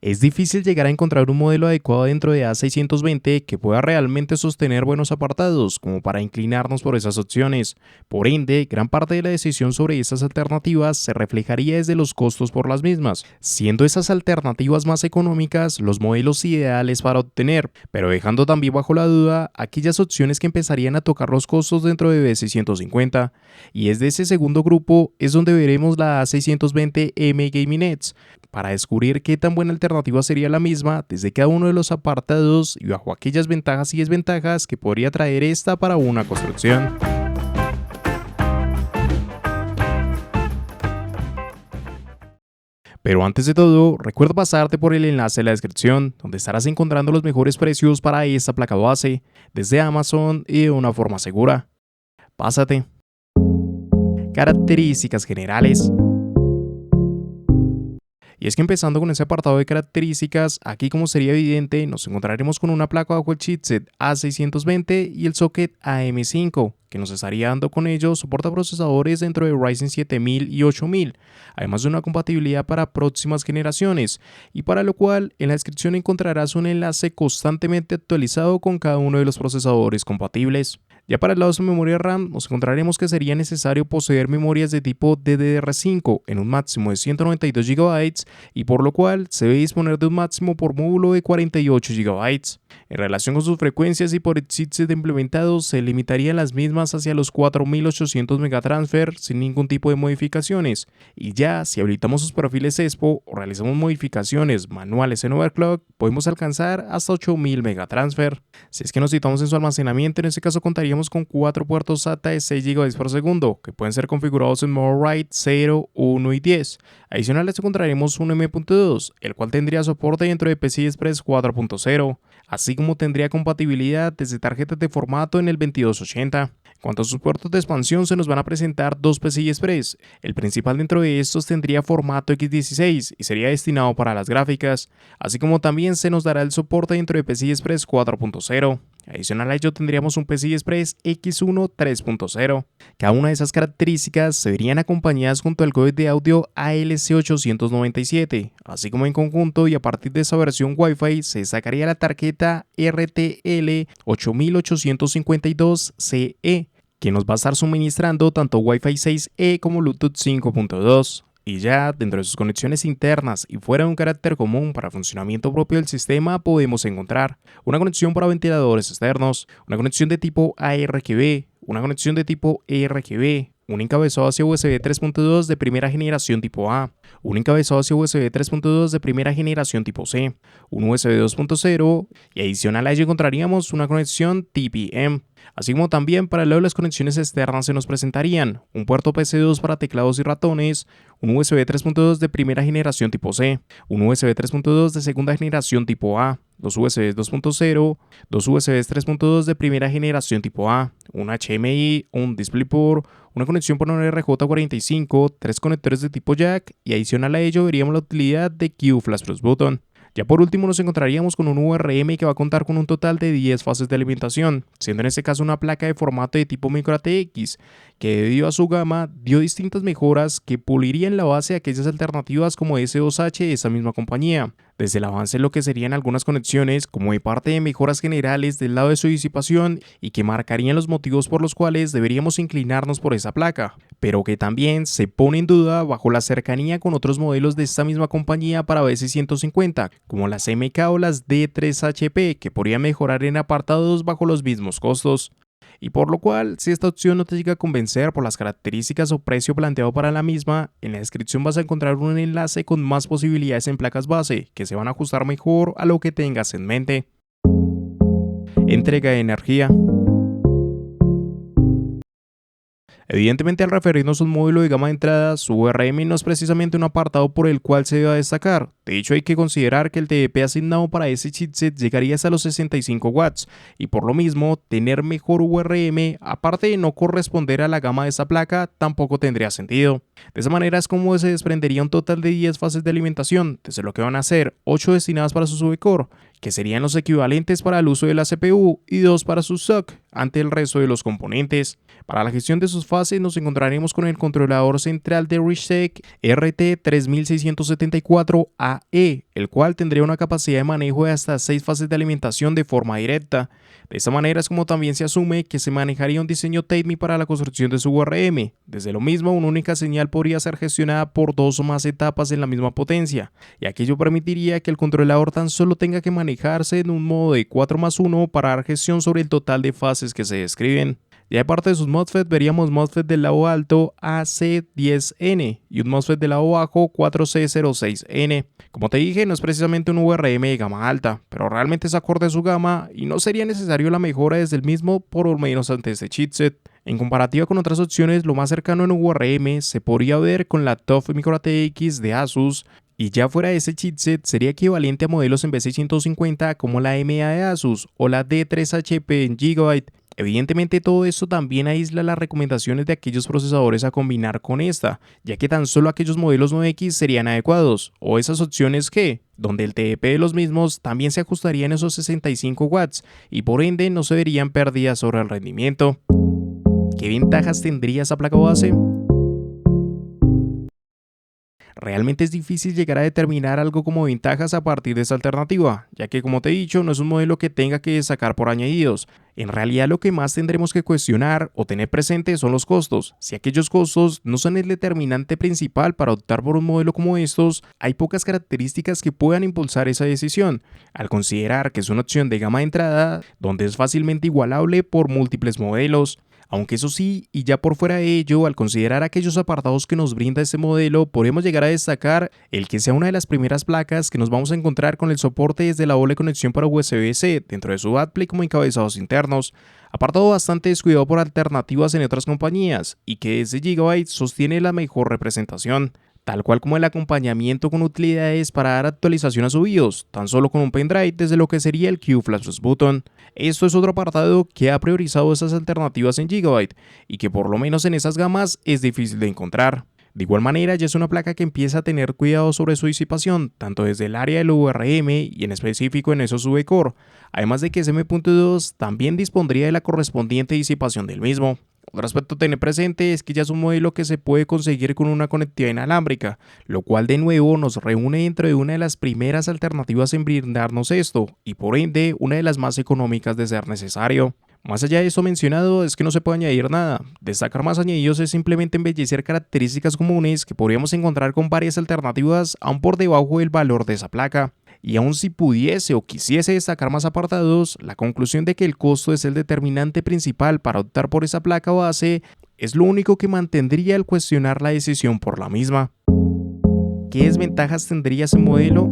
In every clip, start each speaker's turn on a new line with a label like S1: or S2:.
S1: Es difícil llegar a encontrar un modelo adecuado dentro de A620 que pueda realmente sostener buenos apartados, como para inclinarnos por esas opciones. Por ende, gran parte de la decisión sobre esas alternativas se reflejaría desde los costos por las mismas, siendo esas alternativas más económicas los modelos ideales para obtener, pero dejando también bajo la duda aquellas opciones que empezarían a tocar los costos dentro de B650. Y es de ese segundo grupo es donde veremos la A620M Gaming Edge, para descubrir qué tan buena alternativa sería la misma desde cada uno de los apartados y bajo aquellas ventajas y desventajas que podría traer esta para una construcción. Pero antes de todo, recuerda pasarte por el enlace de la descripción, donde estarás encontrando los mejores precios para esta placa base, desde Amazon y de una forma segura. Pásate. Características generales. Y es que empezando con ese apartado de características, aquí como sería evidente, nos encontraremos con una placa bajo el chipset A620 y el socket AM5, que nos estaría dando con ello soporte a procesadores dentro de Ryzen 7000 y 8000, además de una compatibilidad para próximas generaciones, y para lo cual en la descripción encontrarás un enlace constantemente actualizado con cada uno de los procesadores compatibles. Ya para el lado de su memoria RAM, nos encontraremos que sería necesario poseer memorias de tipo DDR5 en un máximo de 192 GB y por lo cual se debe disponer de un máximo por módulo de 48 GB. En relación con sus frecuencias y por el chipset implementado, se limitarían las mismas hacia los 4800 MT sin ningún tipo de modificaciones, y ya si habilitamos sus perfiles ESPO o realizamos modificaciones manuales en overclock, podemos alcanzar hasta 8000 MT. Si es que nos situamos en su almacenamiento, en este caso contaríamos con 4 puertos SATA de 6 GB por segundo, que pueden ser configurados en modo RAID 0, 1 y 10. Adicional a esto encontraremos un M.2, el cual tendría soporte dentro de PCI Express 4.0, así como tendría compatibilidad desde tarjetas de formato en el 2280. En cuanto a sus puertos de expansión, se nos van a presentar dos PCI Express. El principal dentro de estos tendría formato X16 y sería destinado para las gráficas, así como también se nos dará el soporte dentro de PCI Express 4.0. Adicional a ello tendríamos un PCI Express X1 3.0. Cada una de esas características se verían acompañadas junto al códec de audio ALC897, así como en conjunto y a partir de esa versión Wi-Fi se destacaría la tarjeta RTL 8852CE, que nos va a estar suministrando tanto Wi-Fi 6E como Bluetooth 5.2. Y ya dentro de sus conexiones internas y fuera de un carácter común para funcionamiento propio del sistema podemos encontrar una conexión para ventiladores externos, una conexión de tipo ARGB, una conexión de tipo ERGB, un encabezado hacia USB 3.2 de primera generación tipo A, un encabezado hacia USB 3.2 de primera generación tipo C, un USB 2.0 y adicional a ello encontraríamos una conexión TPM. Así como también para el lado de las conexiones externas se nos presentarían un puerto PC2 para teclados y ratones, un USB 3.2 de primera generación tipo C, un USB 3.2 de segunda generación tipo A, dos USB 2.0, dos USB 3.2 de primera generación tipo A, un HDMI, un DisplayPort, una conexión por un RJ45, tres conectores de tipo jack y adicional a ello veríamos la utilidad de Q-Flash Plus Button. Ya por último nos encontraríamos con un VRM que va a contar con un total de 10 fases de alimentación, siendo en este caso una placa de formato de tipo micro ATX, que debido a su gama dio distintas mejoras que pulirían la base de aquellas alternativas como S2H de esa misma compañía, desde el avance en lo que serían algunas conexiones como de parte de mejoras generales del lado de su disipación y que marcarían los motivos por los cuales deberíamos inclinarnos por esa placa, pero que también se pone en duda bajo la cercanía con otros modelos de esta misma compañía para B650, como las MK o las D3HP, que podrían mejorar en apartados bajo los mismos costos. Y por lo cual, si esta opción no te llega a convencer por las características o precio planteado para la misma, en la descripción vas a encontrar un enlace con más posibilidades en placas base, que se van a ajustar mejor a lo que tengas en mente. Entrega de energía. Evidentemente, al referirnos a un módulo de gama de entrada, su VRM no es precisamente un apartado por el cual se deba destacar. De hecho, hay que considerar que el TDP asignado para ese chipset llegaría hasta los 65 watts, y por lo mismo, tener mejor VRM, aparte de no corresponder a la gama de esta placa, tampoco tendría sentido. De esa manera es como se desprendería un total de 10 fases de alimentación, desde lo que van a ser 8 destinadas para su subcore, que serían los equivalentes para el uso de la CPU, y 2 para su SOC, ante el resto de los componentes. Para la gestión de sus fases nos encontraremos con el controlador central de Richtec RT3674AE, el cual tendría una capacidad de manejo de hasta 6 fases de alimentación de forma directa. De esta manera es como también se asume que se manejaría un diseño TAMI para la construcción de su URM. Desde lo mismo, una única señal podría ser gestionada por 2 o más etapas en la misma potencia, y aquello permitiría que el controlador tan solo tenga que manejarse en un modo de 4+1 para dar gestión sobre el total de fases que se describen. Ya de parte de sus MOSFET veríamos MOSFET del lado alto AC10N y un MOSFET del lado bajo 4C06N. Como te dije, no es precisamente un URM de gama alta, pero realmente es acorde a su gama y no sería necesario la mejora desde el mismo por lo menos ante este chipset. En comparativa con otras opciones, lo más cercano en URM se podría ver con la TUF Micro ATX de Asus, y ya fuera de ese chipset sería equivalente a modelos en B650 como la MA de Asus o la D3HP en Gigabyte. Evidentemente todo esto también aísla las recomendaciones de aquellos procesadores a combinar con esta, ya que tan solo aquellos modelos 9X serían adecuados, o esas opciones que, donde el TDP de los mismos también se ajustaría en esos 65 watts, y por ende no se verían pérdidas sobre el rendimiento. ¿Qué ventajas tendría esa placa base? Realmente es difícil llegar a determinar algo como ventajas a partir de esta alternativa, ya que como te he dicho no es un modelo que tenga que destacar por añadidos. En realidad lo que más tendremos que cuestionar o tener presente son los costos. Si aquellos costos no son el determinante principal para optar por un modelo como estos, hay pocas características que puedan impulsar esa decisión, al considerar que es una opción de gama de entrada donde es fácilmente igualable por múltiples modelos. Aunque eso sí, y ya por fuera de ello, al considerar aquellos apartados que nos brinda este modelo, podemos llegar a destacar el que sea una de las primeras placas que nos vamos a encontrar con el soporte desde la doble conexión para USB-C dentro de su backplate como encabezados internos, apartado bastante descuidado por alternativas en otras compañías, y que desde Gigabyte sostiene la mejor representación, tal cual como el acompañamiento con utilidades para dar actualización a su BIOS, tan solo con un pendrive desde lo que sería el Q-Flash Button. Esto es otro apartado que ha priorizado esas alternativas en Gigabyte y que por lo menos en esas gamas es difícil de encontrar. De igual manera, ya es una placa que empieza a tener cuidado sobre su disipación, tanto desde el área del VRM y en específico en esos V-Core, además de que ese M.2 también dispondría de la correspondiente disipación del mismo. Otro aspecto a tener presente es que ya es un modelo que se puede conseguir con una conectividad inalámbrica, lo cual de nuevo nos reúne dentro de una de las primeras alternativas en brindarnos esto, y por ende una de las más económicas de ser necesario. Más allá de esto mencionado es que no se puede añadir nada. Destacar más añadidos es simplemente embellecer características comunes que podríamos encontrar con varias alternativas aún por debajo del valor de esa placa. Y aun si pudiese o quisiese destacar más apartados, la conclusión de que el costo es el determinante principal para optar por esa placa base es lo único que mantendría al cuestionar la decisión por la misma. ¿Qué desventajas tendría ese modelo?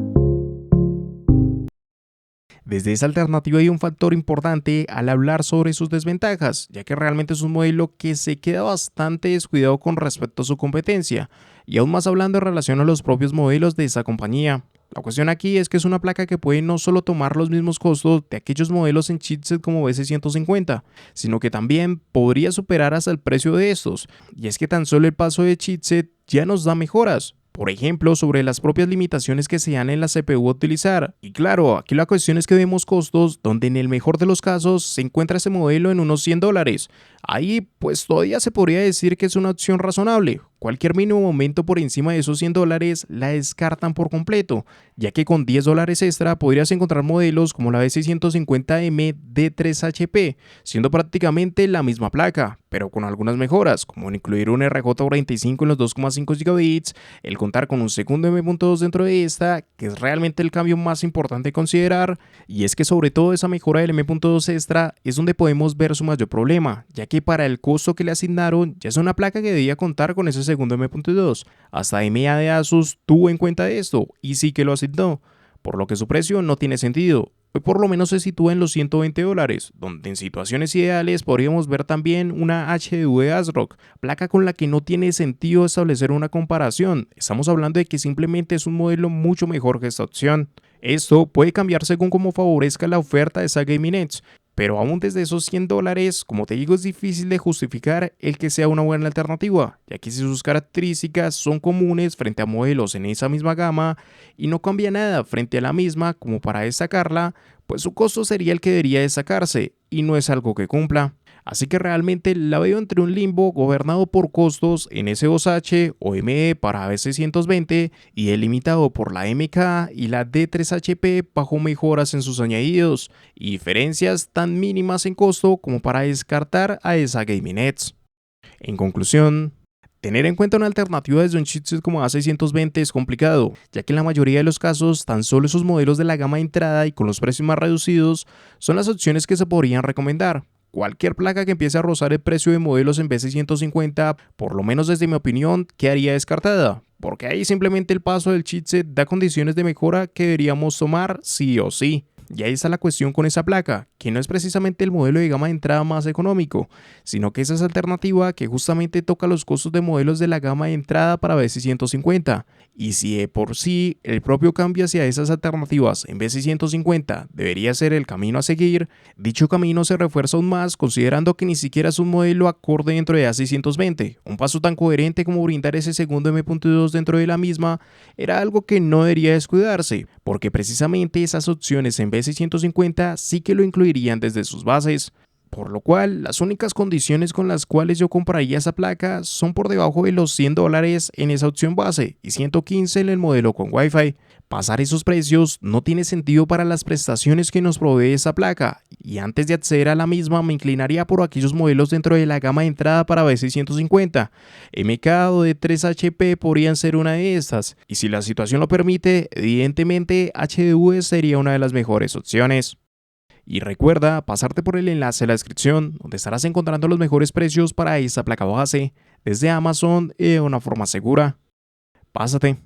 S1: Desde esa alternativa hay un factor importante al hablar sobre sus desventajas, ya que realmente es un modelo que se queda bastante descuidado con respecto a su competencia, y aún más hablando en relación a los propios modelos de esa compañía. La cuestión aquí es que es una placa que puede no solo tomar los mismos costos de aquellos modelos en chipset como B650, sino que también podría superar hasta el precio de estos, y es que tan solo el paso de chipset ya nos da mejoras. Por ejemplo, sobre las propias limitaciones que se dan en la CPU a utilizar. Y claro, aquí la cuestión es que vemos costos donde en el mejor de los casos se encuentra ese modelo en unos $100. Ahí pues todavía se podría decir que es una opción razonable. Cualquier mínimo aumento por encima de esos $100 la descartan por completo, ya que con $10 extra podrías encontrar modelos como la B650M D3HP, siendo prácticamente la misma placa, pero con algunas mejoras, como incluir un RJ45 en los 2,5 GB, el contar con un segundo M.2 dentro de esta, que es realmente el cambio más importante a considerar, y es que sobre todo esa mejora del M.2 extra es donde podemos ver su mayor problema, ya que para el costo que le asignaron ya es una placa que debía contar con ese segundo M.2. Hasta MA de Asus tuvo en cuenta esto y sí que lo asignó, por lo que su precio no tiene sentido. Hoy por lo menos se sitúa en los $120, donde en situaciones ideales podríamos ver también una HDV ASRock, placa con la que no tiene sentido establecer una comparación. Estamos hablando de que simplemente es un modelo mucho mejor que esta opción. Esto puede cambiar según cómo favorezca la oferta de esa Gaming Edge, pero aún desde esos $100, como te digo, es difícil de justificar el que sea una buena alternativa, ya que si sus características son comunes frente a modelos en esa misma gama y no cambia nada frente a la misma como para destacarla, pues su costo sería el que debería destacarse y no es algo que cumpla. Así que realmente la veo entre un limbo gobernado por costos en S2H o ME para B620 y delimitado por la MK y la D3HP bajo mejoras en sus añadidos y diferencias tan mínimas en costo como para descartar a esa Gaming Edge. En conclusión, tener en cuenta una alternativa desde un chipset como A620 es complicado, ya que en la mayoría de los casos tan solo esos modelos de la gama de entrada y con los precios más reducidos son las opciones que se podrían recomendar. Cualquier placa que empiece a rozar el precio de modelos en B650, por lo menos desde mi opinión, quedaría descartada, porque ahí simplemente el paso del chipset da condiciones de mejora que deberíamos tomar sí o sí. Y ahí está la cuestión con esa placa, que no es precisamente el modelo de gama de entrada más económico, sino que esa es alternativa que justamente toca los costos de modelos de la gama de entrada para B650. Y si de por sí el propio cambio hacia esas alternativas en B650 debería ser el camino a seguir, dicho camino se refuerza aún más considerando que ni siquiera es un modelo acorde dentro de A620. Un paso tan coherente como brindar ese segundo M.2 dentro de la misma era algo que no debería descuidarse, porque precisamente esas opciones en B650 sí que lo incluirían desde sus bases. Por lo cual, las únicas condiciones con las cuales yo compraría esa placa son por debajo de los $100 en esa opción base y 115 en el modelo con Wi-Fi. Pasar esos precios no tiene sentido para las prestaciones que nos provee esa placa, y antes de acceder a la misma me inclinaría por aquellos modelos dentro de la gama de entrada para B650. MK o D3HP podrían ser una de estas, y si la situación lo permite, evidentemente HDV sería una de las mejores opciones. Y recuerda pasarte por el enlace de la descripción, donde estarás encontrando los mejores precios para esta placa base desde Amazon de una forma segura. Pásate.